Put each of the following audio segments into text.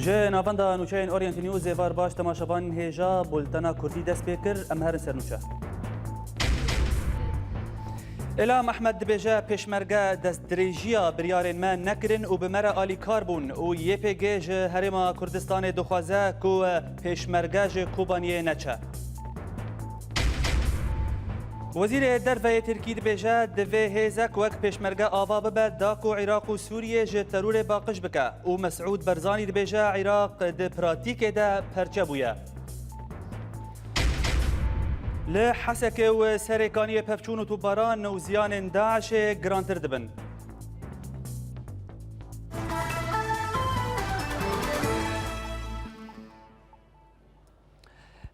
جه نافندا نوچین اورینت نیوز وار باش تماشاوان هجا بولتنا کردی دست بکر ام هرن سر نوچه. الهام احمد دبیجه پیشمرگه دست دریجیا بریارن ما نکرن و بمره آلی کار بون و یه پیگه جه هرما کردستان دخوازه کو پیشمرگه جه کوبانیه نچه. وزیر درفه ترکی دبیجه دوی هیزک وک پیشمرگه آوا ببه داک و عراق و سوریه جه ترور باقش بکه و مسعود برزانی دبیجه عراق ده پراتیک ده پرچه بویه. لحسكه وسركانيه بفشون وتباران وزيان داعش جرانتر دبن.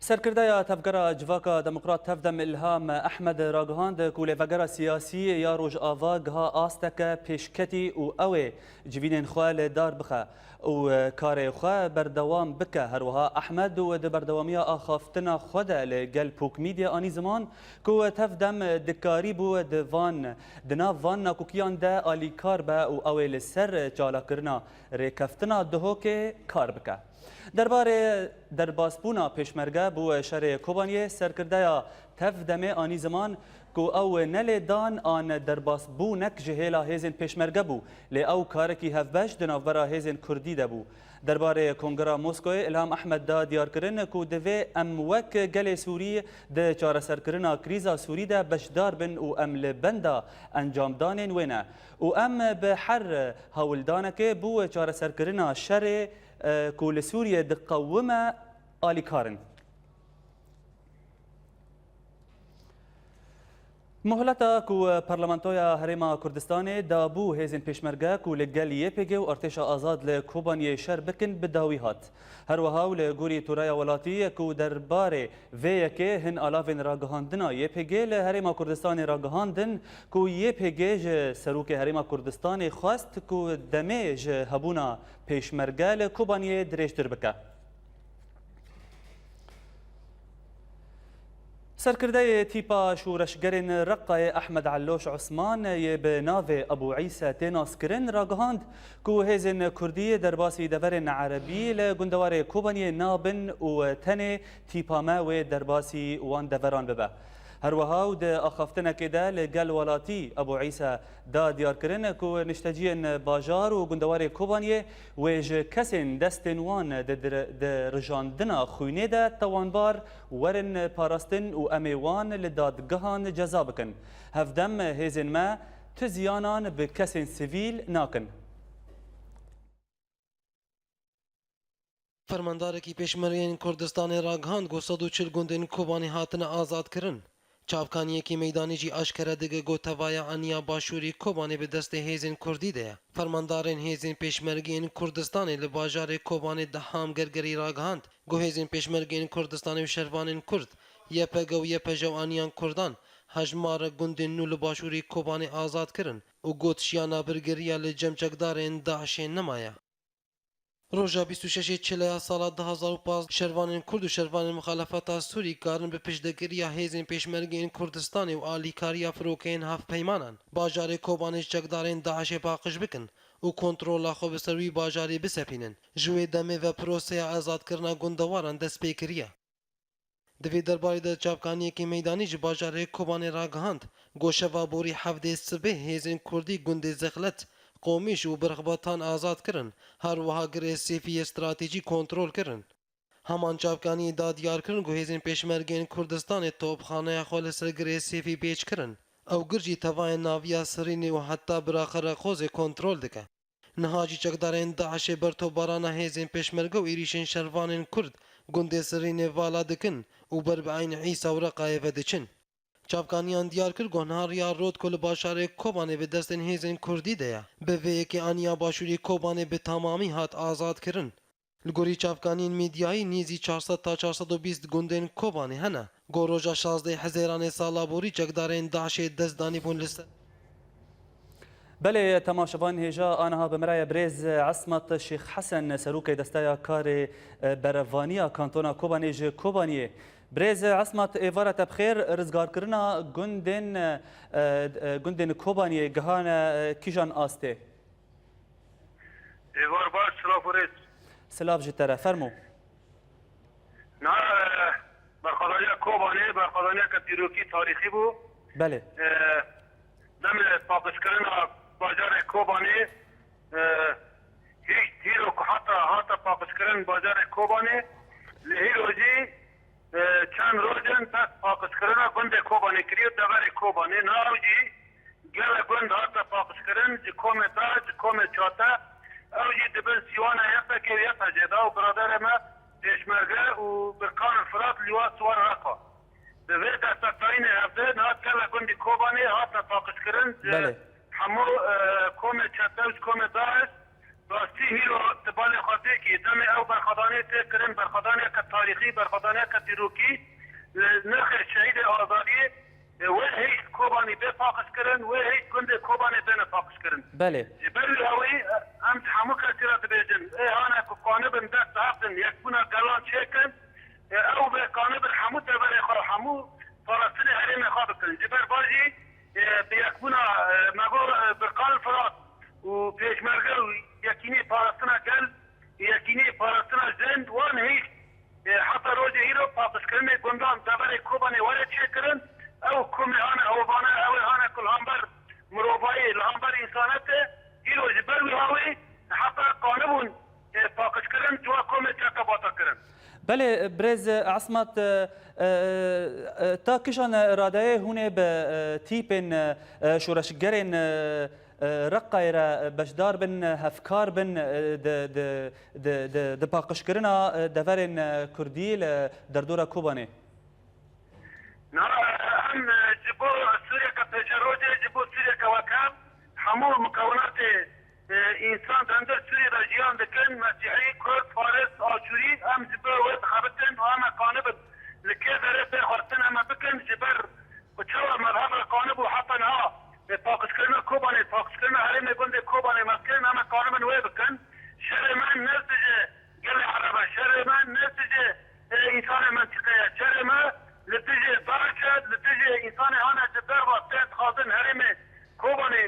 سرکردای تفکر جواکا دموکرات تفدم الهام احمد راگهاند کوله فکر سیاسی یا روج آواگ ها آستک پیشکتی و اوه جوین خوال دار بخه و کار خواه بردوام بکه هروها احمد و د بردوامیا آخافتنا خود لگل پوک میدیا آنی زمان کو تفدم دکاری بو دوان دنا وان ناکوکیان ده آلی کار با و اوه لسر جالا کرنا ریکفتنا دهو که کار بکه. درباره درباسبونا پیشمرگه بو شهر کوبانیه سرکردیا تفدمه آنی زمان کو او نلیدان آن درباسبونک جهیلا هیزن پیشمرگه بو لی او کارکی هفبش دناورا هیزن کردی ده بو. درباره کنگرا موسکوی الهام احمد دا دیار کرن کو دوی ام وک گل سوری ده چاره سرکرنا کریزا سوری ده بشدار بن و ام لبندا انجام دانین وینه و ام به حر هولدانک بو چاره سرکرنا شر كول سوريا دقومة آلي كارن. مهلتا کو پارلمانتویا هرما کردستان دابو هیزن پیشمرگه کو لگل یپگه و ارتش آزاد لکوبانی شر بکن بداوی هات. هر وهاو لگوری تورای ولاتی کو درباره ویکه هن آلافین راگهاندنا یپگه لهرما کردستان راگهاندن کو یپگه سروک هرما کردستان خواست کو دمیج هبونا پیشمرگه لکوبانی درشتر بکه. سرکرده تیپا شورشگرین رقای احمد علوش عثمان به ناو ابو عیسی تیناس کرن راگهاند کو هیزن کردی درباسی دورن عربی لگندوار کوبانی نابن و تن تیپا ما و درباسی وان دوران ببه. هر وهاو د اخافتنا كده لقال ولاتي ابو عيسى دا ديار كرن كو نشتجين باجار وغندوار كوبانيه وج كسن دستنوان د رجاندنا خوينه ده توانبار ورن باراستن و اميوان لدادگهان جزابكن هفدم هيزن ما تزيانان بكسن سيفيل ناكن. فرماندارکی پیشمرگین کردستان راگهاند گو 140 گوندین کوبانی هاتن آزاد کرن. چاپکانیەکی مەیدانیجی ئاشکرا دەگە گۆتەڤایە ئەنیا باشووری کۆبانێ بە دەستێ هێزین کوردی دەیە. فەرماندارên هێزین پێشمەرگین کوردستانê li bajarê Kobanê deham gergerî ragihandî. Got hêzên pêşmergên Kurdistanê û şervanên Kurd, YPG û YPJ aniyan Kurdan hejmara gundên nû li başûrî Kobanê azad kirin û got şiyana birgiriya li cemcekdarên Daişê nemaye. Roja 26 çilaya sala 2015 şervanên Kurd û şervanên muxalefeta Sûrî karin bi piştgiriya hêzên pêşmergên Kurdistanê û alîkariya firokeyên hevpeymanan bajarê Kobanê cekdarên Daişê paqij bikin û kontrola xwe bi ser wî bajarê bisepînin. Ji wê demê ve proseya ezadkirina gundewaran dest pê kiriye. Di vê derbarê de çavkaniyekî meydanî ji bajarê Kobanê ragihand goşeva borî hevdê sibê hêzên Kurdî gundê Zexlet قومیش و برخباتان آزاد کرن هر وها گره سیفی استراتژی کنترل کرن همان چاپکانی دادیار کرن گو هیزین پیشمرگین کردستان توپخانه خول سر گره سیفی بیچ کرن او گرجی توای ناویا سرینی و حتی براخر خوز کنترل دکه نهاجی چکدارین داعش برتو بارانا هیزین پیشمرگو ایریشن شروانین کرد گنده سرینی والا دکن و بر بعین عیسی و رقای ودچن چاپکانیان دیار کرد گونهاریا رود کل باشاره کوبانه به دستن هیزن کردی دیا به وی که آنیا باشوری کوبانه به تمامی هات آزاد کرن لگوری چاپکانین میدیایی نیزی 400 تا 420 گوندن کوبانه هنه گوروجا 16 هزاران سالا بوری جگدارین داعش دزدانی بون لسته بله تماشاوان هجا آنها بمرای برز عصمت شیخ حسن سروک دستای کار بروانیا کانتونا کوبانیج کوبانیه برز عصمت ایوارت بخیر رزگار کرنا گندن کوبانیه گهان کیجان آسته ایوار باش سلافورت سلاف جتره فرمو نه برخورداری کوبانی برخورداری که دیروکی تاریخی بود بله دم پاکش کردن بازار کوبانی هیچ هیرو که حتی پاکش کردن بازار کوبانی لهیروجی چند روزن پس پاکش کردن گند کوبانی کریو دور کوبانی ناروجی گل گند حتی پاکش کردن جکوم دار جکوم چاته اوجی دبن سیوانا یفتا که یفتا جدا و برادر ما پیشمرگه و برکان فرات لیوا سوار رقا به ویده تاین هفته نهات کل گندی کوبانی حتی پاکش کردن بله همو کوم چاته و کوم دارش راستی هیرو تبال خاطر کی دم او برخدانه تکرن برخدانه که تاریخی برخدانه که دیروکی نرخ شهید آزادی و هیچ کوبانی به پاکش کردن و هیچ گنده کوبانی به پاکش کردن بله جبل هوی هم همو کسی را تبیجن هانا که قانبن دست هفتن یک بنا گلان چکن او به قانبن همو تبر خواه همو فرستن حریم خواه بکن جبر بازی به یک بنا مگو برقال فرات و پیشمرگه و یکینی پارستنا گل یکینی پارستنا زند وان هیچ حتی روز هیرو پاکش کردن گندان دبر کوبانی وارد چکرن او کومی هانا او بانا او هانا کل همبر مروفایی لهمبر انسانته هیرو جبر وی هاوی حتی قانبون پاکش کردن جوا کومی چکا باتا کردن بله برز عصمت تا کشان اراده هونه به تیپن شورشگرین رقای را بشدار بن هفکار بن د پاکش کردن دورین کردی در دور کوبانه نه هم جبو سوريا كتجرد جبو سوريا كوكب همو مكونات انسان دندر سوريا رجيان دكن مسيحي كرد فارس آشوري هم جبو ود خبتن وهم قانب لكيف رفع خرطن هم بكن جبر وشوى مذهب قانب وحطا نها پاکش کردن کوبانی پاکش کردن حریم گند کوبانی مسکن هم قانب نوی بکن شر من نرتجه گل عربه شر من نرتجه انسان منطقه شر من لتجي باركد لتجي انسان هنا جبر وقت خازن هرم كوباني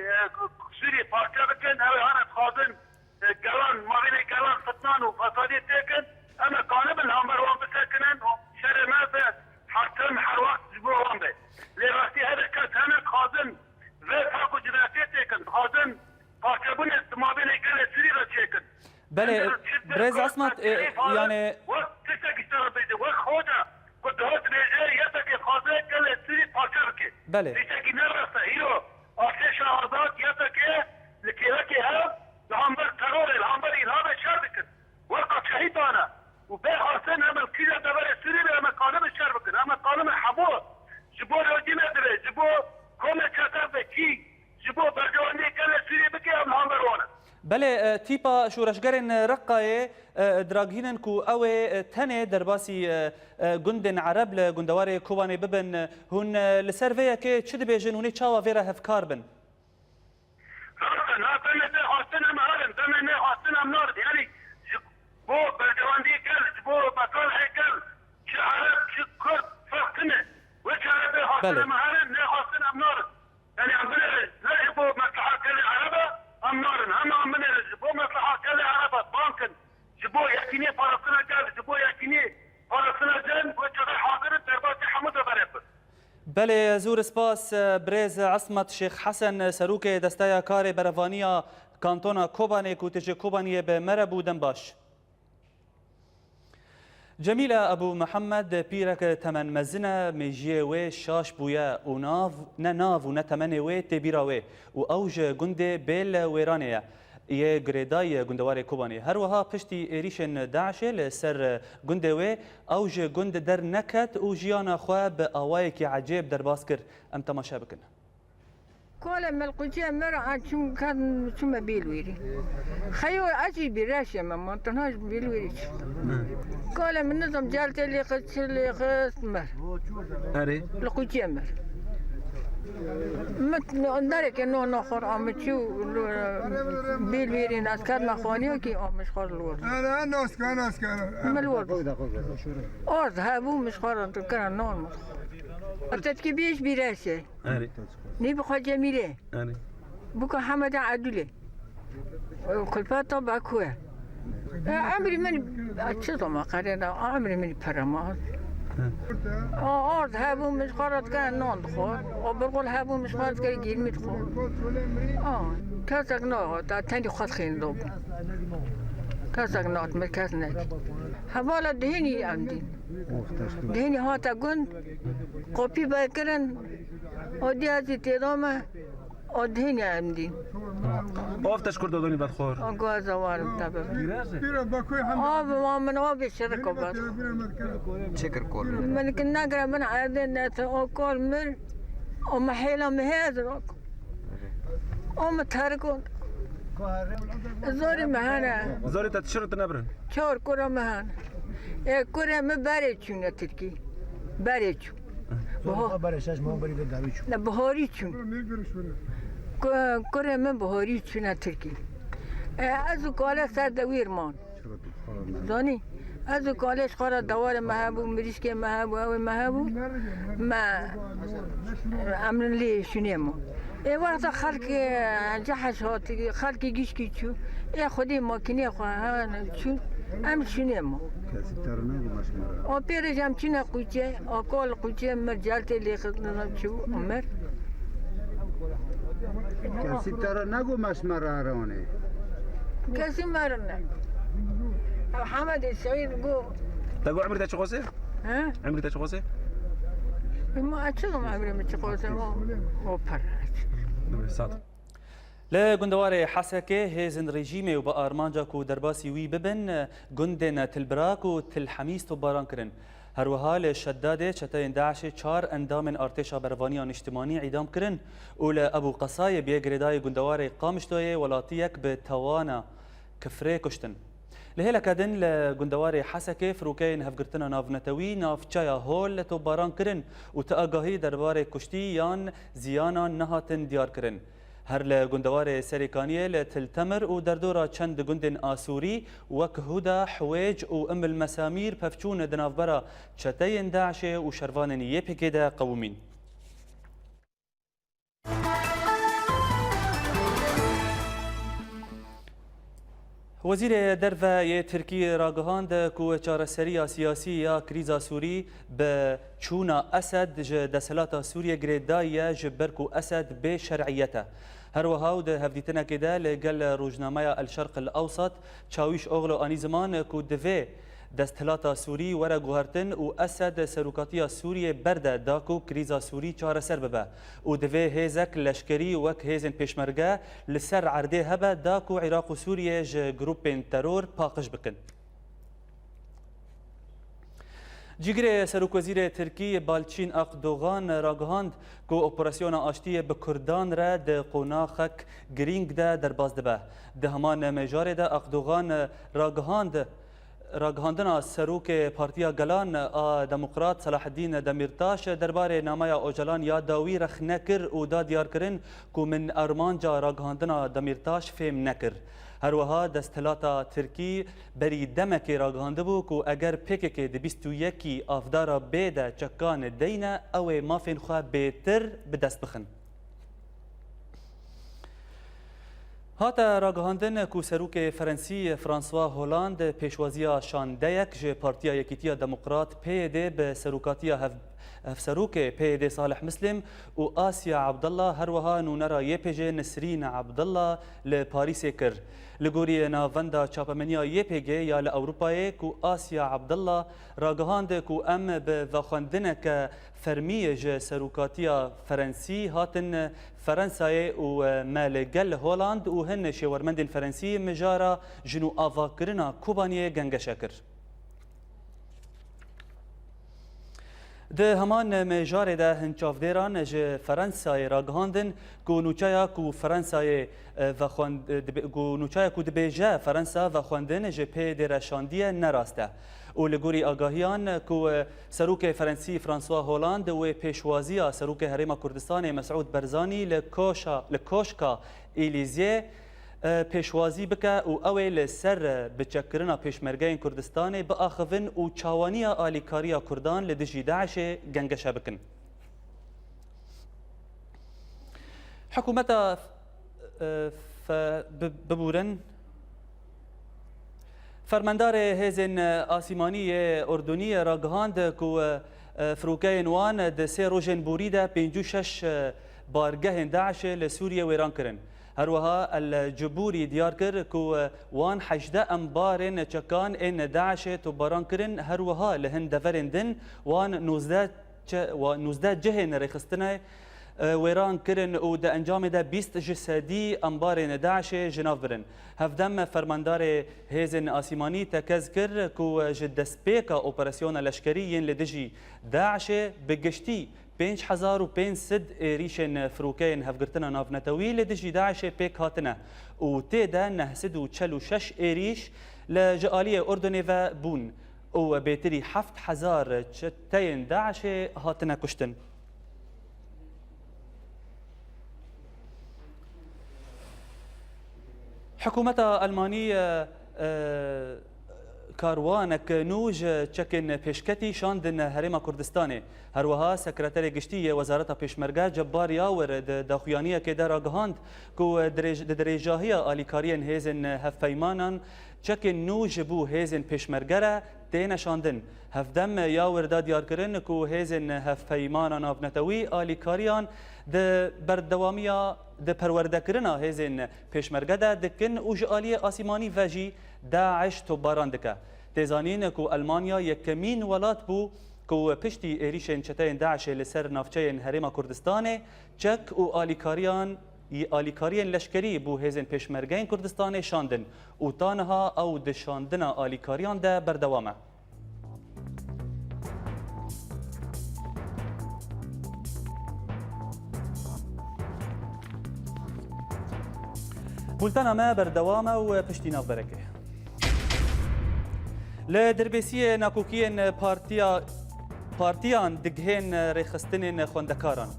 سوري باركد كن او هنا خازن جلان ما بين جلان فتنان وفسادي تكن اما قانب الهمبر وان بسكنن شر ما في حتم حروات جبر وان به لراستي هذا كان هنا خازن في فاكو جناتي تكن خازن باركبون ما بين جل سوري رتشكن بله برز عصمت يعني وقت تسكتر بيد وقت خوجه قدرات نيجيريا يتك خاضع كل سوري باشركي بله يتك نرسه هيرو آتش آزاد يتك لكيلك ها لهمبر ترور لهمبر إلهام شربكن وقت شهيدانا وبي حسن هم الكيلة دبر سوري هم قانم الشربكن هم قانم حبوه جبو روجي ندري جبو كل شتاب كي جبو برجواني كل سوري بكي هم لهمبر وانا بله تیپا شورشگرین رقای دراگینن کو او تنه درباسی گندن عرب لگندوار کوبانی ببن هون لسرویا که چه دبیجن هونی چاوا ویرا هفکار بن لا تنه حسن مهارن تنه حسن منور يعني بو برجواندي كل بو بطل هيكل شعر شكر فقتنا وشعر حسن مهارن نه حسن منور يعني عندنا لا بو مصلحه كل عربه امنارن هم عمنا جبو مصلحه كل عربه بانكن جبو يكيني فارسنا قال جبو يكيني فارسنا جن وجه حاضر دربات حمد برب بله زور سپاس برز عصمت شیخ حسن سروک دستای کار بروانیا کانتونا کوبانی کوتج کوبانی به مربو دنباش جمیل ابو محمد پیرک تمن مزنه میجیه و شاش بویا و ناو و نتمنه و تبیراوه و اوج گنده بیل ویرانه یه گریدای گندوار کوبانی هر وها پشتی ایریشن داعش لسر گنده و اوج گنده در نکت و جیانا خواه به آوایی که عجیب در باز کرد ام تماشا بکن كل ما القجاء مرة شو كان شو ما بيلويري خيو أجي براشة ما تنهاش بيلويري كل من نظام جالت اللي خس مر أري القجاء مر مت ندرك إنه نخر عم تشو بيلويري ناس كان مخانيو كي مش خار الورد أنا ناس كان ما الورد أرض هابو مش خار كان نون أتتكي بيش براشة أري نبقى جميلة أري بكو حمد عدولة كل فترة بأكوه عمري من أشتغل ما قرينا عمري من برماد أرض هابو مش قرط كان نون دخول وبقول هابو مش قرط كان يجي مدخول كازك نوع تاني خد خين دوب كازك نوع مركز ناك حوالا دهني عندي دهني هاتا قن قوبي باكرن ودي هذه تدومه ودهني عندي آفتش کرد دادونی بدخور أقوى زوارم تابع من أبي الشركة بس شکر کول من كنا نقرأ من عادنا أقول مر ومحيلة مهازر ومتهركون زوري مهانا زاری تا تشرت نبرن شور كرة مهانا كرة مباريتشون تركي باريتشون لا بهاريتشون كرة من بهاريتشون تركي ازو قاله سر دویر مان زانی ازو قالش قرار دوار مهبو مریشک مهبو او مهبو ما عملن لی شنیمو ای وقت خلق جحش هاتی خلق گیش کی چو ای خودی ماکینی خواه چو ام شنیمو او پیرش هم چینه قوچه آکال قوچه مرجالت لی خدنم چو عمر کسی ترا نگو مسمر هرانه کسی مرنه حمد سعید گو تقو عمري تا چقوسه ها عمري تا چقوسه ما أشوفهم عمري متقوسة مو برا ساعت لگندوار حسکه هیزن رژیم و با آرمانجا کو درباسی وی ببن گندن تلبراک و تلحمیست و باران کرن هر وحال شداده چتاین داعش 4 اندام ارتشا بروانیان اجتماعی اعدام کرن اول ابو قصای بیگردای گندوار قامشتوی ولاتیک به توانا کفره کشتن لهلا کدن لگندوار حسکه فروکین هفگرتنا نافنتوی نافچایا هول تو باران کرن و تاگاهی درباره کشتی یان زیانا نهاتن دیار کرن هر لگندوار سریکانیه لتلتمر و دردورا چند گندن آسوری وکهودا حویج و ام المسامیر پفچون دنافبرا چتین داعش و شروان یپکی دا قومین وزیر درفه ترکیه راگهاند کو چارەسەریya سیاسی یا کریزا سوری به چونا اسد ج دسلاتا سوریه گریدایه ج برکو اسد به شرعیته هر وهاو ده هفدیتنا کده لگل روزنامه الشرق الاوسط چاویش اوغلو آنی زمان کو دوه دستلاتا سوری ورا گوهرتن و اسد سروکاتیا سوریه برده داکو کریزا سوری چارەسەر ببه و دوه هیزک لشکری وک هیزن پیشمرگه لسر عرده هبه داکو عراق و سوریه ج گروپین ترور پاقش بکن جیگر سروک وزیر ترکی بالچین اقدوغان راگهاند کو اپراسیون آشتی به کردان را ده قوناخک گرینگ ده در باز دبه ده همان مجاره ده اقدوغان راگهاندنا سروک پارتیا گلان دموکرات صلاح الدین دمیرتاش درباره نامه اوجلان یا داوی رخ نکر و دا دیار کرن کو من ارمانجا راگهاندنا دمیرتاش فهم نکر هر وها دستلاتا ترکی بری دمک راگهانده بو کو اگر پیکک د 21 افدارا بیده چکان دینه او مافین خواه بیتر به دست بخن هاتا راگهاندن کو سروک فرانسی فرانسوا هولاند پیشوازی شاندهک ج پارتیا یکیتیا دموکرات پیده به سروکاتیا سروک پیده صالح مسلم و آسیا عبدالله هر وها نونرا یپیجه نسرین عبدالله لپاریس کر لگوری ناوندا چاپمنیا یپیجه یا لأوروپای کو آسیا عبدالله راگهاند کو ام به وخواندنک فرمی ج سروکاتیا فرانسی هاتن فرنسای و مالگل هولند و هن شورمند فرانسی مجارا جنو آواکرنا کوبانیه گنگ شکر ده همان مجاره ده هنچافدیران ج فرنسای راگهاندن کو نوچایا کو فرنسای و کو نوچایا کو دبیجه فرنسا و خواندن ج پی درشاندیه نراسته و لگوری آگاهیان کو سروک فرانسی فرانسوا هولاند و پیشوازی سروک هرم کردستان مسعود برزانی لکوشکا ایلیزیه پیشوازی بکه و اوی سر بچکرنا پیشمرگین کردستان با آخوین و چاوانی آلیکاریا کردان لدجی داعش گنگش بکن حکومت ببورن فرماندار هێزên ئاسیمانî ئوردنî رagihand ku firokeyên wan di sê rojên borî de 56 bargehên Daişê li Sûriye wêran kirin. Herwiha El Ciborî diyar kir ku wan 18 embarên çekan ên Daişê topbaran kirin. Herwiha li hin deverên din wan 19 cihên rêxistinê wêran kirin û di encamê de 20 ji sedî embarên Daişê ji nav birin. Hevdem fermandarê hêzên asîmanî tekez kir ku ji destpêka operasyona leşkerî yên li dijî Daişê bi giştî 5500 êrîşên firokeyên hevgirtina navnetewî li dijî Daişê pêk hatine û tê de 946 êrîş li ji aliyê Urdunê ve bûn û bêtirî 7000 çeteyên Daişê hatine kuştin. حکومتا ئەلمانی کاروانێک نوژ چەکên پێشکەتی شاندن هەرێما کوردستانê. هەروەها سەکرەتەرê گشتî وەزارەتا پێشمەرگە جەبار یاور di daxuyaniyekê de ragihand ku di dirêjahiya alîkariyên hêzên hevpeymanan çekên nû ji bo hêzên pêşmerge re têne şandin. Hevdem yawer da diyarkirin ku hêzên hevpeymana navnetewî alîkariyan di berdewamiya di perwerdekirina hêzên pêşmerge de dikin û ji aliyê asîmanî ve jî Daeş topbaran dike. Têzanîn ku Almanya yekemîn welat bû ku piştî êrîşên çeteyên Daişê li ser navçeyên Herêma Kurdistanê çek û alîkariyên leşkerî bû hêzên pêşmergeyên Kurdistanê şandin û taniha ew di şandina alîkariyan de berdewam e. بولتانا ما بردوامه و پشتی نافبرکه. لدربیسی ناکوکیین پارتیان دگهین ریخستنین خوندکاران.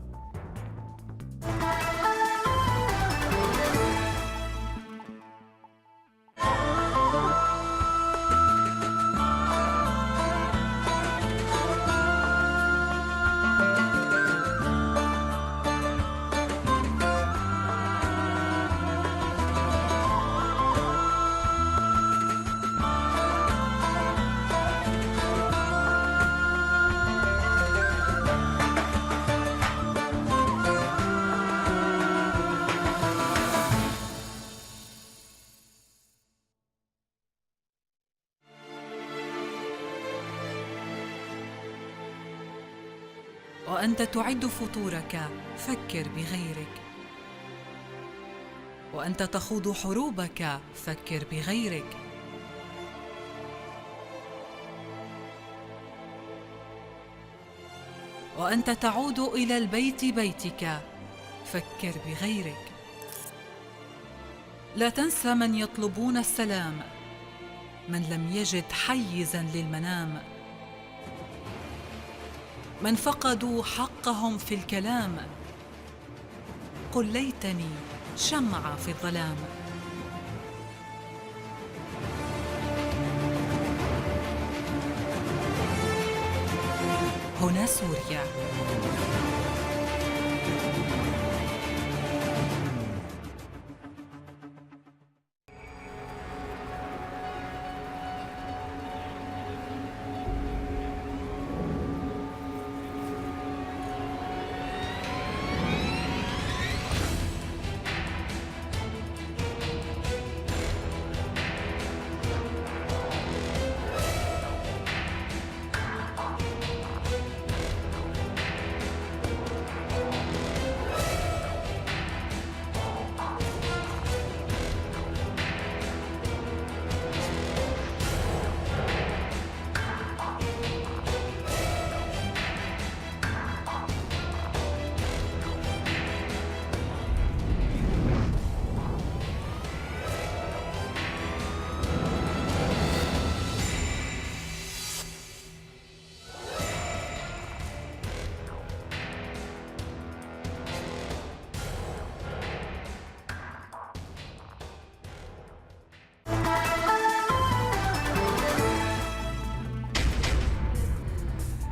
وأنت تعد فطورك فكر بغيرك، وأنت تخوض حروبك فكر بغيرك، وأنت تعود إلى البيت بيتك فكر بغيرك. لا تنسى من يطلبون السلام، من لم يجد حيزاً للمنام، من فقدوا حقهم في الكلام. قل ليتني شمعة في الظلام. هنا سوريا.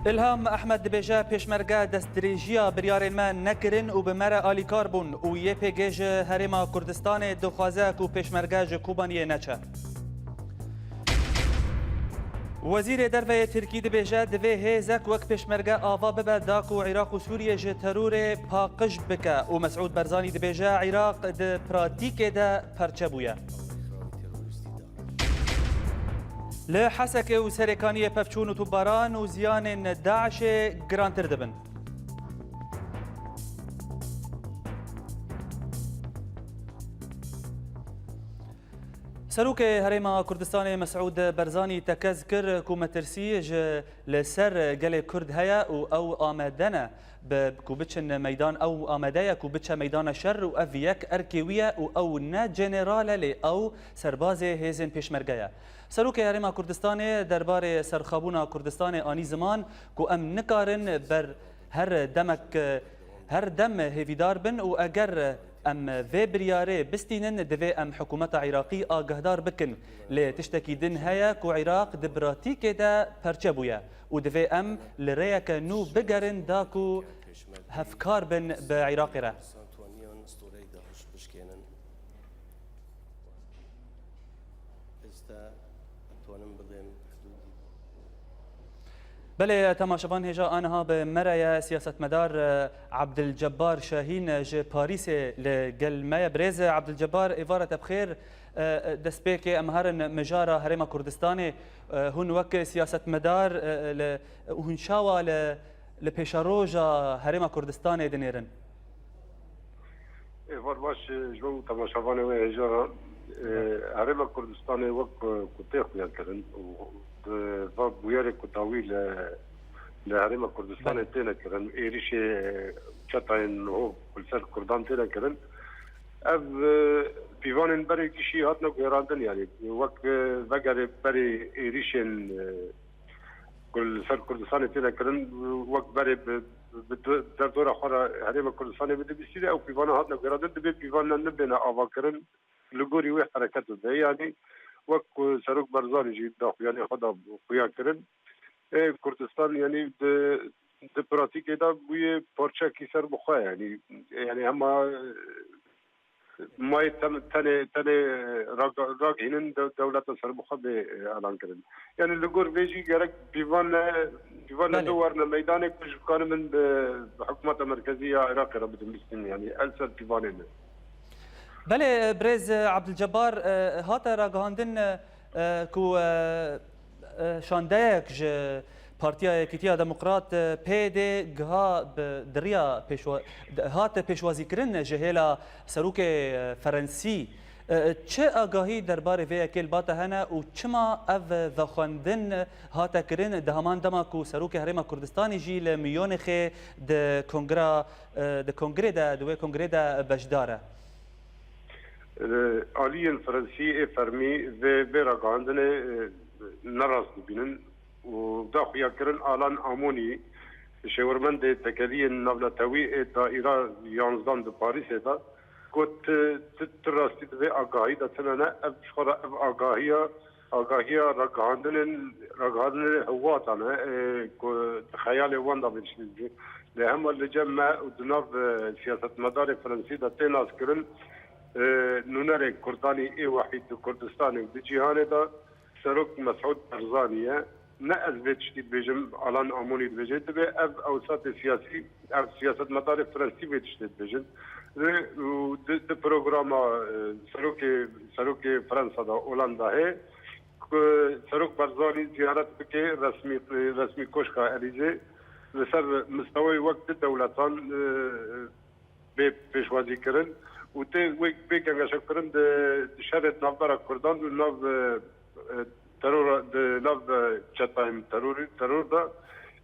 الهام احمد دبیجه پیشمرگه دستدریجیا بریارین من نکرین و به مره آلی کاربون و یه پیگیج هرما کردستان دخوازه کو پیشمرگه کوبانیه نچه. وزیر دربه ترکی دبیجه دوی هیزک وک پشمرگه آوا ببه داک و عراق و سوریه جه ترور پاقش بکه و مسعود برزانی دبیجه عراق ده پراتیک ده پرچه بویه. لحسك وسركانية بفشون وتباران وزيان داعش جرانتر دبن. سروك هريما كردستان مسعود برزاني تكذكر كومة ترسيج لسر قال كرد هيا أو آمدنا بكوبتشن ميدان أو آمدايا كوبتشا ميدان شر وأفيك أركيوية أو نا جنرال أو سربازي هيزن بيشمرقايا. سروك هريما كردستان دربار سرخابونا كردستان آني زمان كو أم نكارن بر هر دم هيفيدار بن وأجر ام في برياري بستينن دفي ام حكومة عراقي آگهدار بكن لتشتكي دن هيا كو عراق دبراتيك دا پرچبويا ودفي ام لريك نو بگرن داكو هفكار بن بعراق را. بله تماشاوان هجا آنها به مرای سیاست مدار عبد الجبار شاهین ج پاریس لگل ما برز عبد الجبار ایوارت بخیر دسپیک امهرن مجارا هرم کردستان هون وک سیاست مدار هون شاوا لپیشاروجا هرم کردستان دنیرن. ایوار باش جو تماشاوان و هجا هرم کردستان وک کتیخ بیاد کردن و بویار کتاوی لهرم کردستان تینا کردن ایریش چطاین هو کل سر کردان تینا کردن اف پیوانن بری کشی هات نگویراندن یعنی وقت وگر بری ایریشن کل سر کردستان تینا کردن وقت بری در دور خورا هرم کردستان بده بسیده او پیوان هات نگویراندن دبی پیوان نبینا آوا کردن لگوری وی حرکت ده یعنی وك سروك برزاني جي داخل يعني خدا خويا كرن كردستان يعني د براتيك دا بوي بورچا كي سر بخوا يعني هما ما تاني راق هنن دولة سر بخوا اعلان كرن يعني لغور فيجي غرق بيوان دورنا ميدان كش كان من بحكومة المركزية عراق ربط المسلمين يعني ألسل بيوانين. بله برز عبد الجبار هاتا راگهاندن کو شاندهک ج پارتیا کیتیا دموکرات پیده گها دریا هات پیشوازی کرن جهلا سروک فرنسی چه آگاهی درباره وی اکل باتا هنه و چما او وخواندن هاتا کرن دهمان دما کو سروک هرم کردستانی جی لمیون خی ده کنگره ده بجداره آليا الفرنسي فرمي في راقاندنا نراس بينن وداخل يكرن آلان آموني شاورمن دي تكالية نبلتوي دائرة يانزدان دي باريس دا كنت تراستي دي آقاهي دا تنانا أبشخرا آقاهية راقاندنا هواتانا خيالي وان دا بيشنجي لهم اللي جمع ودناف سياسة مدار فرنسي دا تناس كرن نونر كرداني اي وحيد كردستاني بجيهان دا سروك مسعود برزانية نأز بيتشتي بيجم علان عموني بيجي دبي اف اوساط سياسي اف سياسة مدار فرنسي بيتشتي بيجم د بروغراما سروك فرنسا دا هولندا هي سروك برزاني زيارت بكي رسمي كوشكا اليزي لسر مستوى وقت الدولتان بيشوازي كرن وتي ويك بيكا شكرن شرط نافبرا كردان وناف ترور ناف تشاتايم ترور دا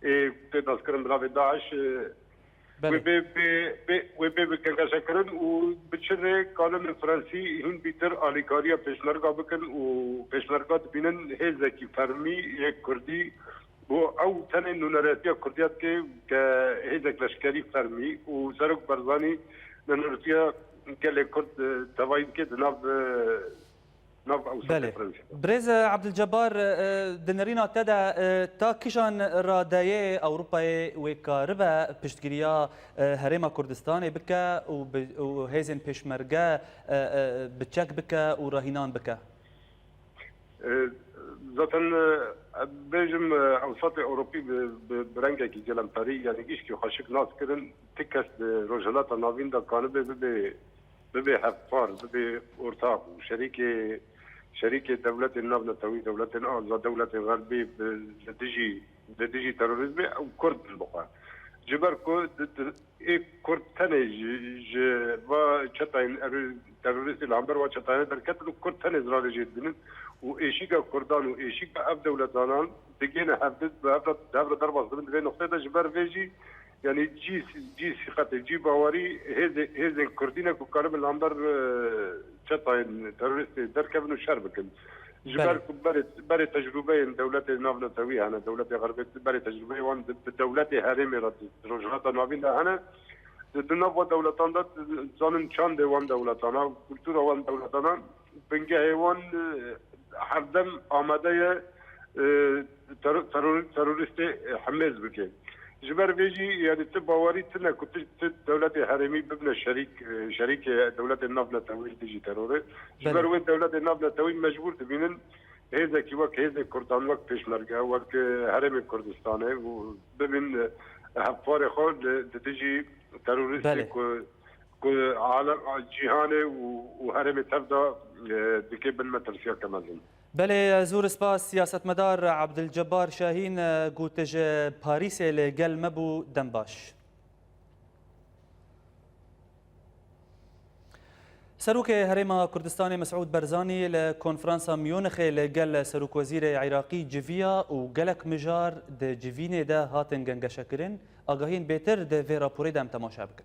اي تذكرن بلاف داعش وبي بيكا شكرن وبتشري قانون الفرنسي هن بيتر اليكاريا بيشمرغا بكن وبيشمرغا بينن هيزكي فرمي يك كردي او تاني نونراتيا كرديات كي هيزك لشكري فرمي وسرق برزاني نونراتيا كل كرد تواين كده ناف بله برز عبد الجبار دنرينا تدا تا كيشان رادايه اوروبا وكاربا بشتكريا هرم كردستان بكا وهيزن بيشمرغا بتشك بكا وراهينان بكا zaten بيجم اوساط اوروبي برنگه کی جلمپری یعنی گیش کی خاشق ناس کرن تکس روجلات ناوین دا کانه به حفار به ارتاق شريك دولة النبض التوي دولة آزاد دولة غربي لديجي تيروريزم أو كرد البقاء جبر كرد ثاني با چتاين تيروريست العنبر و چتاين دركت كرد ثاني زرار جدين وإيشيكا كردان وإيشيكا أب دولة دانان دقينا حفظت بهبرة ضربة ضمن في نقطة جبر فيجي يعني جي ثقة جي باوري هذا كردينا كوكارم العنبر چتاين تيروريست دركبن وشربكن جبر بري تجربه دولة نافنا توي أنا دولة غربية بري تجربه وان دولة هرمي رجعت نافين أنا دنوا دولتان ده زانن چند وان دولتانا كولتورا وان دولتانا بنجه وان هردم آماده تروریست حماس بکن جبر بیجی یعنی تباوری تنه کت دولت هرمی ببن شریک دولت نافنا توی تیجی تروره جبر و دولت نافنا توی مجبور تبینن هذا كي وقت هذا كردان وقت بيشمرقه وقت هرم كردستانه وبين هفار خود تجي تروریست عالم جهانه وهرم تفدا دكي بالمترسيه كمان. بله زور سپاس سیاستمدار عبدالجبار شاهین گوتج پاریس لگل مبو دنباش. سروک هرم کردستان مسعود برزانی لکنفرانس میونخ لگل سروک وزیر عراقی جویا و گلک مجار ده جوینه ده هاتن گنگشه کرن آگاهین بهتر ده وی راپوری دم تماشا بکن.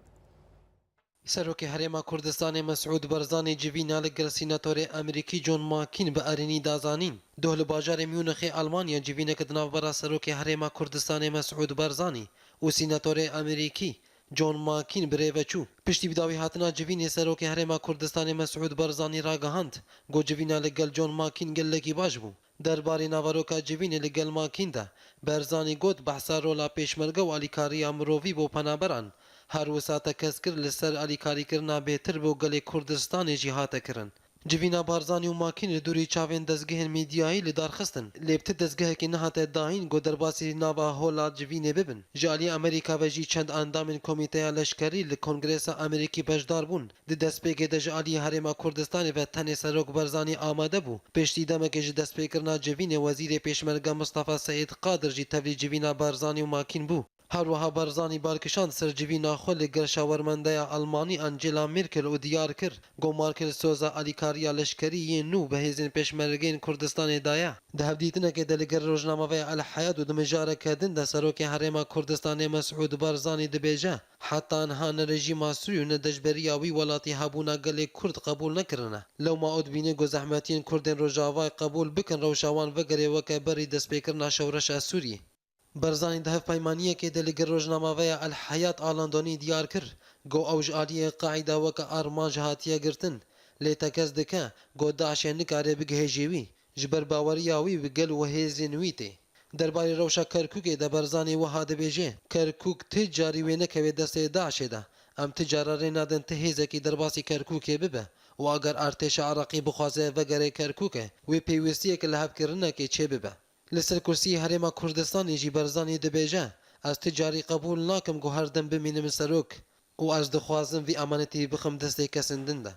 سروک هرم کردستان مسعود برزانی جوینا لگل سیناتور امریکی جون ماکین به ارینی دازانین دهل باجار میونخ آلمانیا جوینه کدناو برا سروک هرم کردستان مسعود برزانی و سیناتور امریکی جون ماکین بریوچو پشتی بداوی هاتنا جوین سروک هرم کردستان مسعود برزانی را گهاند گو جوینا لگل جون ماکین گل لکی باش بو درباره ناواروکا جوین لگل ماکین ده برزانی گوت بحثا رولا پیشمرگه و الیکاری امرووی بو پنابران هر وساته کس کر لسر الیکاری کرنا بهتر بو گل کردستان جهات کرن جوینا بارزانی و ماکین دوری چاوین دزگهن میدیایی لدارخستن لیبت دزگه که نهات داین گو درباسی ناوا هولا جوینه ببن جالی امریکا و جی چند اندامن کمیته لشکری لکنگرس امریکی بجدار بون دی دستپیک دجالی هرم کردستان و تن سروک برزانی آماده بو پشتی دمک جی دستپیکرنا جوین وزیر پیشمرگه مصطفی سعید قادر جی توی جوینا بارزانی و ماکین بو هروها برزانی بالکشان سرجوینا خو لگل شاورمنده آلمانی انجلا مرکل و دیار کر گو مارکل سوزا الیکاریا لشکری نو به هزین پیشمرگین کردستان دایا ده هفدیتنه که دلگر روزنامه و الحیات و دمجاره کدن ده سروک هرم کردستان مسعود برزانی دبیجه حتی انها رژیم سوری و ندجبریاوی ولاتی هبونا گل کرد قبول نکرنه لو ما اود بینه گو زحمتین کردن روجاوای قبول بکن روشاوان وگره وکه بری دست پیکرنا شورش سوری برزانی ده پیمانیه که دلگر روزنامه و الحیات آلاندونی دیار کر گو اوج آلیه قاعده وکه آرمانج هاتیه گرتن لیتا کس دکه گو داعشه نکاره بگه جیوی جبر باوریاوی بگل و هیزینویته درباره روشا کرکوک ده برزانی وها دبیجه کرکوک تجاری و نکوی دست داعشه ده ام تجاره نادن تهیزه که درباسی کرکوکه ببه و اگر ارتش عراقی بخوازه وگره کرکوکه و پیوستیه که لحب کرنه که چه ببه لسر کرسی هرم کردستان جی برزانی دبیجه از تجاری قبول ناکم گو هر دم بمینم سروک و از دخوازم وی امانتی بخم دسته کسندن ده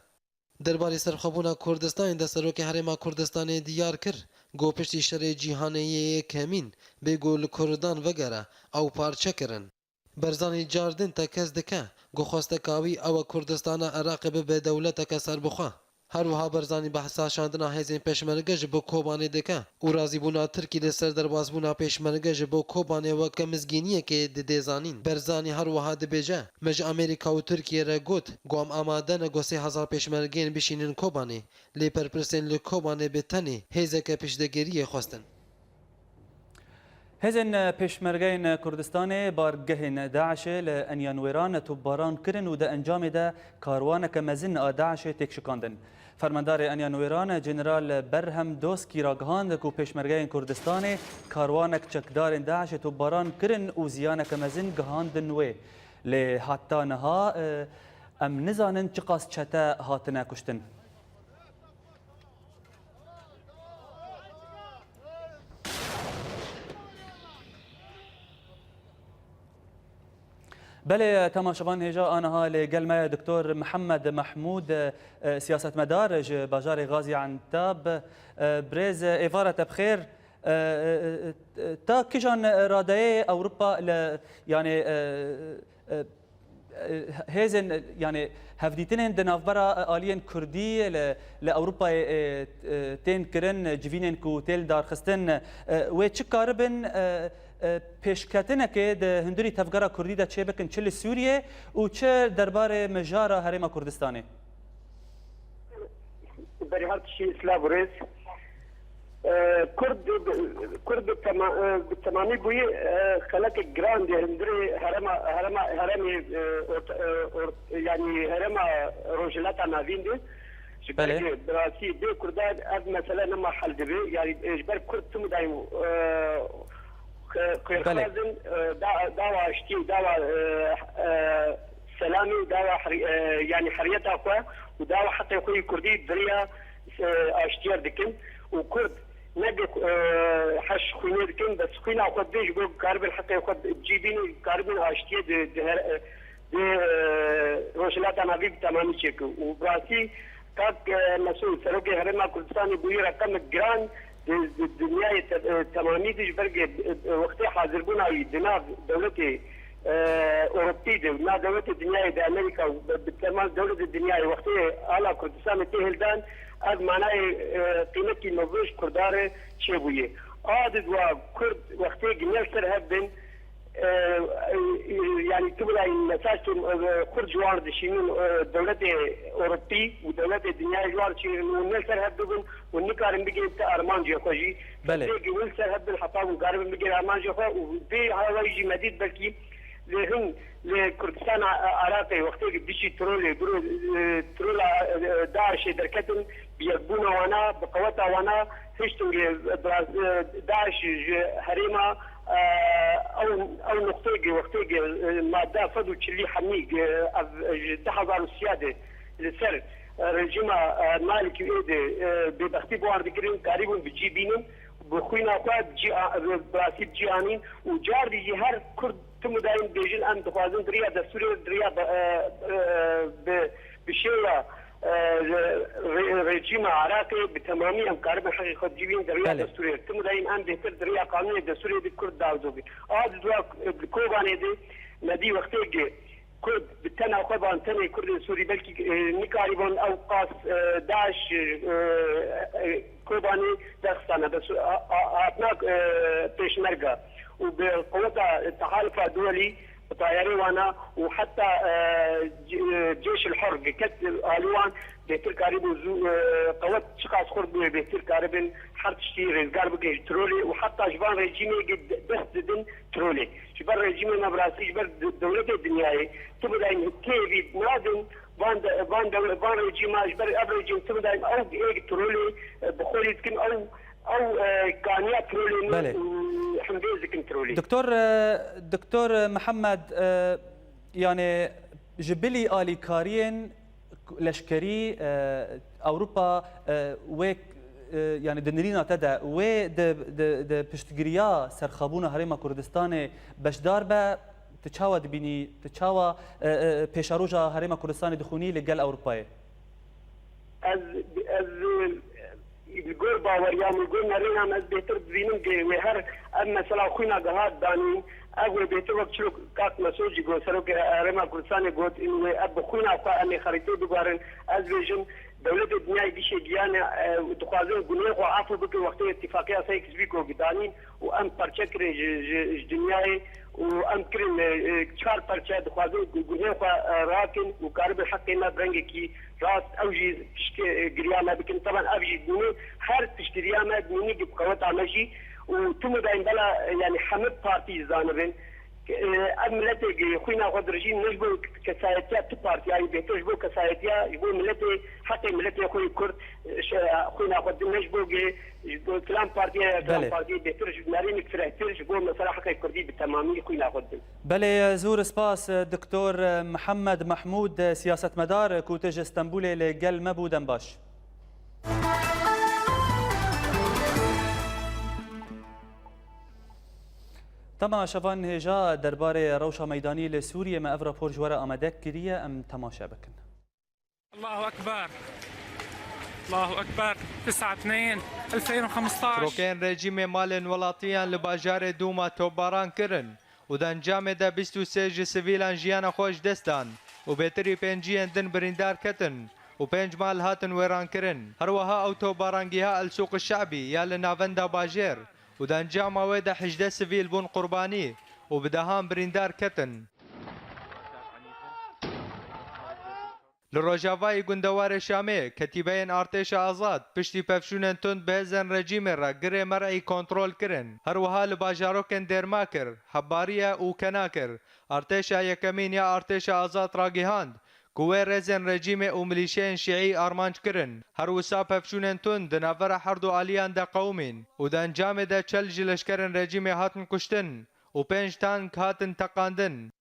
درباره سرخبونا کردستان ده سروک هرم کردستان دیار کر گو پشتی شر جیهانه کمین بگو لکردان وگره او پارچه کرن برزانی جاردن تا کس دکه گو خواستکاوی او کردستان عراق به دولت کسر بخوا هر وها برزانی بحثا شاندنا هزین پیشمرگه جبو کوبانه دکه او رازی بونا ترکی لسر درباز بونا پیشمرگه جبو کوبانه وکه مزگینیه که ددیزانین برزانی هر وها دبیجه مج امریکا و ترکیه را گوت گوام آماده نگو 3000 پیشمرگین بشینن کوبانه لی پرپرسین لی کوبانه بتنی هزه که پیشدگیری خواستن هزن پیشمرگین کردستان بارگهن داعش لانیانویران توباران کرن و ده انجام ده کاروانک مزن داعش تکشکاندن. فرماندار انیانویران جنرال برهم دوسکی را گهاند که پیشمرگین کردستان کاروانک چکدار داعش توباران کرن و زیانک مزن گهاندن و لی حتی نها ام نزانن چقاس چتا هاتنا کشتن. بله تماشاوان هجا أنا لقلمة دكتور محمد محمود سياسة مدار باجار غازي عنتاب بريز إفارة بخير تا كيجان رادية أوروبا يعني هيزن يعني هفديتين دنافبرا آليين كردي لأوروبا تين كرن جوینین کو تل دار خستن و چه کاربن پیشکتنه که ده هندوری تفگرا کردی ده چه بکن چه سوریه و چه درباره مجارا هرم کردستانه برای هر چی اسلام ریز کرد بالتمامی بوی خلق گراند هندوری هرم يعني هرم روجلات نافين دي بله براسي دي كردان اد مثلا لما حل دبي يعني اجبر كرد تم دايم قيرخازن دعوة اشتي دعوة سلامي دعوة يعني حرية اخوة ودعوة حتى يكون كردي دريا اشتيار دكن وكرد نجد حش خويني دكن بس خوينا اخوة ديش بو كاربن حتى اخوة جيبين كاربن اشتي دي روشلات نافي تمامي تشيكو وبراسي كاك مسؤول سروكي هرما كردستاني بوي رقم جران الدنيا تمامي ديش برقي وقتي حاضر بنا دماغ دولتي اوروبي دي ما دولة الدنيا دي امريكا بالتمام دولة الدنيا وقتي على كردستان تهلدان از معناي قيمتي مبوش كردار شبويه عادد وكرد وقتي جنال سرهبن يعني تبغى المساج كرد جوار دشين دولة أوروبي ودولة الدنيا جوار شيء ونلسر هبدون ونكارن بيجي أرمان جوكوجي بله بيجي ونلسر هبدون حطام ونكارن بيجي أرمان جوكو وبي هذا يجي مديد بلكي لهم لكردستان عراقي وقتي بيجي ترول داعش دركتن بيبونا وانا بقوتها وانا هشتو داعش هريمه او نقطه وقتي ماده فدو تشلي حميق تحضر السياده لسر رجيم مالك ايدي ببختي بوار دكرين قريبا بجيبينن بخوينا قاد جي براسيب جيانين وجار دي هر كرد تمداين بيجن ان دخوازن دريا دستوري دريا بشيله رژیم عراقی به تمامی امکار به حقیقت جیبین دریا دستوری تم دایم ام بهتر دریا قانونی دستوری دی کرد داوزوبی آد دوا کوبانه دی ندی وقتی که کرد بتنا خوبان تنی کرد سوری بلکی نکاریبون او قاس داعش کوبانی داستانه بس اتناك پیشمرگا وبقوة التحالف الدولي طياري وانا وحتى جيش الحر بكتل الوان بيتر قريب قوات شخص خرد بيتر قريب حرب شتي رزقار بقى ترولي وحتى جبان رجيمي بس دن ترولي جبان رجيمي نبراسي جبان دولة الدنيا تبدا كيفي نادن بان رجيما جبان اب رجيم تبدا او ترولي بخولي تكن او كانيات ترولي بله دكتور محمد يعني جبلي آلي كارين لشكري أوروبا ويك يعني دنرينا تدا و د پشتگیریا سرخابون هرم کردستان بشدار به تچاوا دبینی تچاوا پیشاروجا هرم کردستان دخونی لگل اروپای از الجول باوريام الجول نرينا مز بيتر بينم جي وهر اما سلا خوينا جهاد داني اقول بيتر وقت شلو كات مسوجي جو سروك رما كرساني قلت انه اب خوينا قا اني خريطه بقارن از فيجن دولة الدنيا بشي جيانا تخازن قنيق وعافو بك وقت اتفاقية سيكس بيكو قدانين وام برشكر الدنيا وام كرن شار برشا تخازن قنيق راكن وكارب حقنا برنجكي راس اوجي قريانا بكن طبعا اوجي دوني هر تشتريانا دوني بقوات عمشي وتم داين بلا يعني حمد بارتي زانبين ملتي خوينا خد رجيم نجبو كسايتيا تبارتي يعني بيتجبو كسايتيا يبو ملتي حتى ملتي خوي كرد خوينا خد نجبو كلام بارتي بيتر نارين كفراتير جبو مثلا حقي كردي بالتمامي خوينا خد بله زور سپاس دكتور محمد محمود سياسة مدار كوتج اسطنبول لقل مبودن باش تما شفان هجا درباره روشا ميداني لسوريا ما افرا بور جوارا امدك كريه ام تماشا بكن. الله اكبر الله اكبر 9/2/2015 روكين رژیم مالن ولاتیان لباجار دوما توباران کرن و دنجام دا 23 سیویلان جیان خوش دستان و بهتری پنجیان دن بریندار کتن و 5 مال هاتن ویران کرن هروها او توبارانگی ها السوق الشعبی یا لناوندا باجر و دنجام ویدا 18 سیویل بون قربانی و بدهان بریندار کتن لروجاوای گندوار شامه کتیبین ارتش آزاد پشتی پفشونن تند بهزن رژیم را گره مرعی کنترل کرن هروها لباجاروکن درماکر حباریا و کناکر ارتش یکمین یا ارتش آزاد را گهاند قوه رزن رژیم و ملیشین شیعی آرمانج کرن هروسا پفشونن تند نافر حردو آلیان دا قومین و دا انجام دا چل جلشکرن رژیم هاتن کشتن و 5 تانک هاتن تقاندن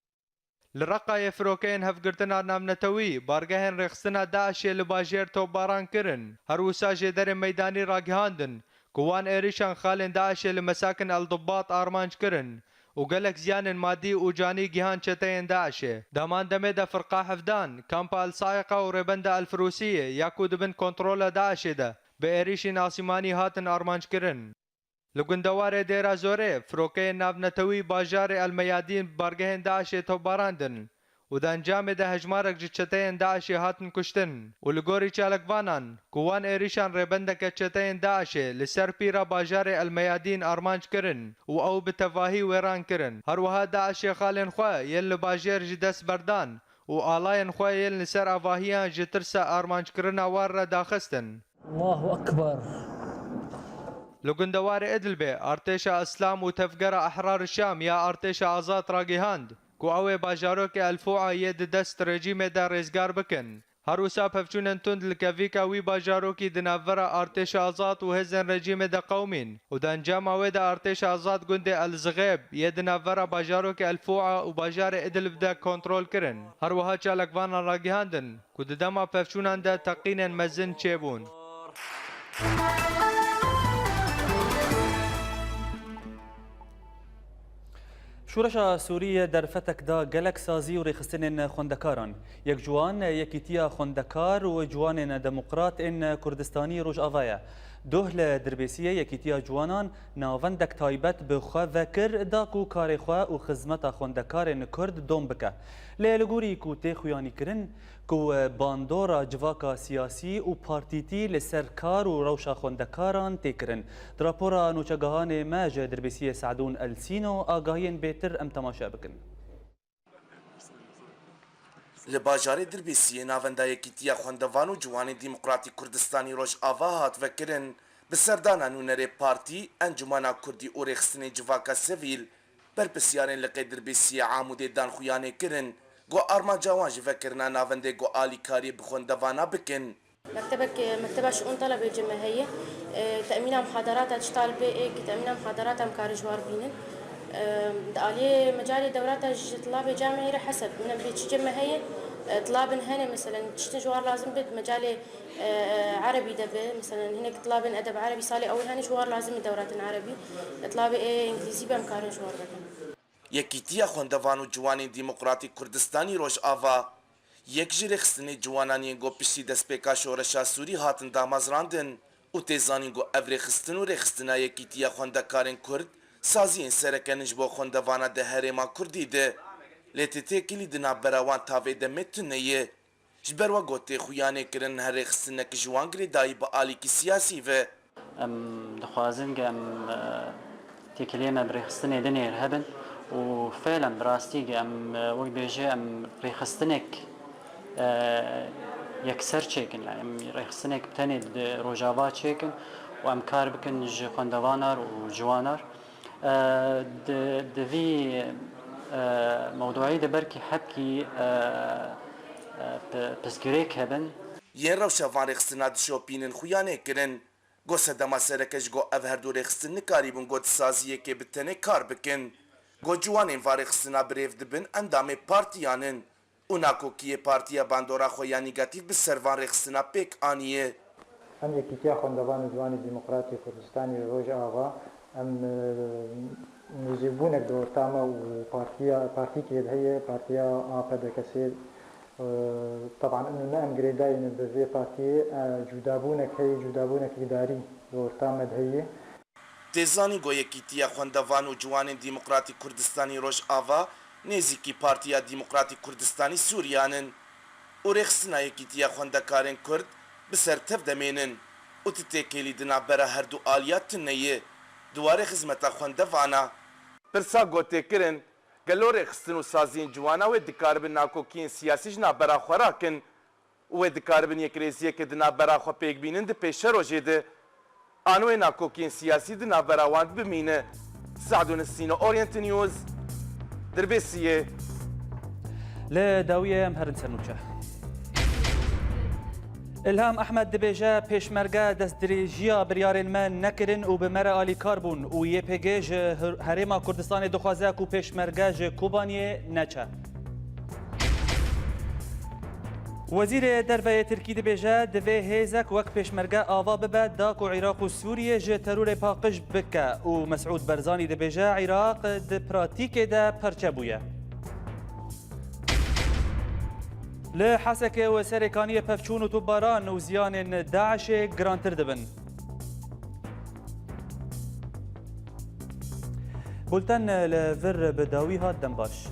لرقای فروکین هفگرتنا نامنتوی بارگهن رخصتنا داعش لباجر توباران کرن هروسا جدر میدانی را گهاندن قوان ایریشان خالن داعش لمساکن الضباط آرمانج کرن وقالك زيان مادي وجاني جهان شتين داعشه دامان دمي دا فرقا حفدان كامبا الصايقة وربندا الفروسية ياكود بن كنترولا داعشه دا بإيريشي ناسيماني هاتن أرمانج كرن لقندوار ديرا زوري فروكين نافنتوي باجار الميادين بارگهن داعشه توباراندن ودان جامد هجمارك جتشتين داعشه هاتن كشتن ولغوري چالكوانان قوان إيريشان ربندك جتشتين داعشه لسر بيرا باجار الميادين أرمانج كرن او بتفاهي ويران كرن هروها داعشه خالن خوا يل باجر جدس بردان وآلاين خوا يل لسر أفاهيان جترسا أرمانج كرنا وار داخستن. الله أكبر. لقندوار إدلبي ارتشا اسلام وتفقر احرار الشام يا ارتشا آزاد راقيهاند كو اوي باجاروك الفوعة يد دست رجيم دا رزقار بكن هروسا پفچونن تند لكافيكا وي باجاروكي دنافرا ارتشا آزاد وهزن رجيم دا قومين ودان جاما ويدا ارتشا آزاد قندي الزغيب يد نافرا باجاروك الفوعة وباجار إدلب دا كنترول كرن هروها چالكوانا راقيهاندن كو دداما پفچونن دا تقينن مزن چيبون. شورش سوریه در فتک دا گلک سازی و ریخستن خوندکاران یک جوان یکیتیا خوندکار و جوان دموکرات ان کردستانی روش آوایه دوهل دربیسیه یکیتیا جوانان ناوندک تایبت به خواه وکر داکو کار خواه و خدمت خوندکارن کرد دوم بکه لیلگوری کو تی خویانی کرن کو باندورا جواکا سیاسی و پارتیتی لسرکار و روشا خوندکاران تکرن دراپورا نوچگاهان ماج دربیسیه سعدون السینو آگاهین بیتر ام تماشا بکن. لباجار دربیسیه ناوندا یکیتیا خوندوان و جوان دیموکراتی کردستانی روش آوا هات وکرن بسردانا نونر پارتی انجمانا کردی و رخصتن جواکا سویل برپسیارن لقی دربیسیه عامود دان خویانه کرن گو آرمان جوان جوکرنا ناونده گو آلی کاری بخوندوانا بکن. مكتبة شؤون طلب الجماهيرية تأمين محاضرات تشتغل بإيك تأمين محاضرات أمكار جوار بينن عليه مجال دورات طلاب جامعية حسب من بيتش جماهيرية طلاب هنا مثلا تشتي جوار لازم بد مجال عربي دبي مثلا هناك طلاب أدب عربي صالي أول هني جوار لازم دورات عربي طلاب إنجليزي بأمكار جوار بكن. یکیتیا خوندوان و جوان دیموکراتی کردستانی روش آوا یک جرخستنی جوانانی گو پشتی دست پیکا شورشا سوری هاتن دامازراندن و تیزانی گو اوری خستن و رخستنا یکیتیا خوندکارن کرد سازین سرکنج با خوندوانا ده هرما کردی ده لیتی کلی دنا براوان تاوی ده متنیه جبروا گو تی خویانه کرن هر رخستنک جوان گری دایی با آلی کی سیاسی و دخوازن گم تکلیمه برخستنی دنیر هبن وفعلا براستي ام وقت بيجي ام ريخستنك يكسر تشيكن يعني ريخستنك بتاني روجافا تشيكن وام كاربكن جي خوندوانار وجوانار دفي موضوعي دبركي حبكي بسكريك هبن ين روشا فان ريخستنا دشوبينن خويانه كرن گو سدما سرکش گو اوهر دو ريخستن كاريبن گو سازيه كي بتاني كار بكن گو جوانین وارخستنا بریف دبن اندام پارتیانن اوناکو کیه پارتیا باندورا خویا نیگاتیو به سروان رخستنا پیک آنیه ام یکیتیا خوندوان جوان دیموکراتی کردستانی روش آوا ام يجيبونك دور تاما وبارتي كده هي بارتيا آفا كثير طبعا انه نعم جريداين بزي بارتي جدابونك هي جدابونك إداري دور تاما هي تێزانی گۆیەکیتیە خوێندەڤان و جوانên دیموکراتی کوردستانی ڕۆژئاوا نێزیکی پارتیا دیموکراتی کوردستانی سووریانن و ڕێخستنا یەکیتیە خوێندەکارên کورد بسەر تەف دەمێنن و تێکێلی دنابەرە هەردوو ئالیات تنەیە دووارێ خزمەتە خوێندەڤانە پرسا گۆتێکردن گەلۆ ڕێخستن و سازیین جوانە وێ دکاربن ناکۆکیین سیاسیش نابەرا خۆراکن وێ دکاربن یەکرێزیەکە دنابەرا خۆ پێکبینن دە پێشە ڕۆژێدە آنوی ناکۆکیین سیاسی د نابەراوان بمینە سعدون السینە ئۆریەنت نیوز دەربێسیە لە داویە ئەم هەرن سەرنوچە ئلهام ئەحمەد دەبێژە پێشمەرگە دەستدرێژیە بریارên me nekirin û bi me re alîkar bûn û YPG ji Herêma Kurdistanê dixwaze ku pêşmerge ji Kobaniyê neçe. Wezîrê Derveyê Tirkî dibêje divê hêzek wek pêşmerge ava bibe da ku Iraq û Sûriyê ji terorê paqij bike û Mesûd Berzanî dibêje Iraq di pratîkê de perçe bûye. Li Hesekê û serêkaniyê pevçûn û tûbaran û ziyanên Daişê girantir dibin. Bulten li vir bi dawî hat dembaş.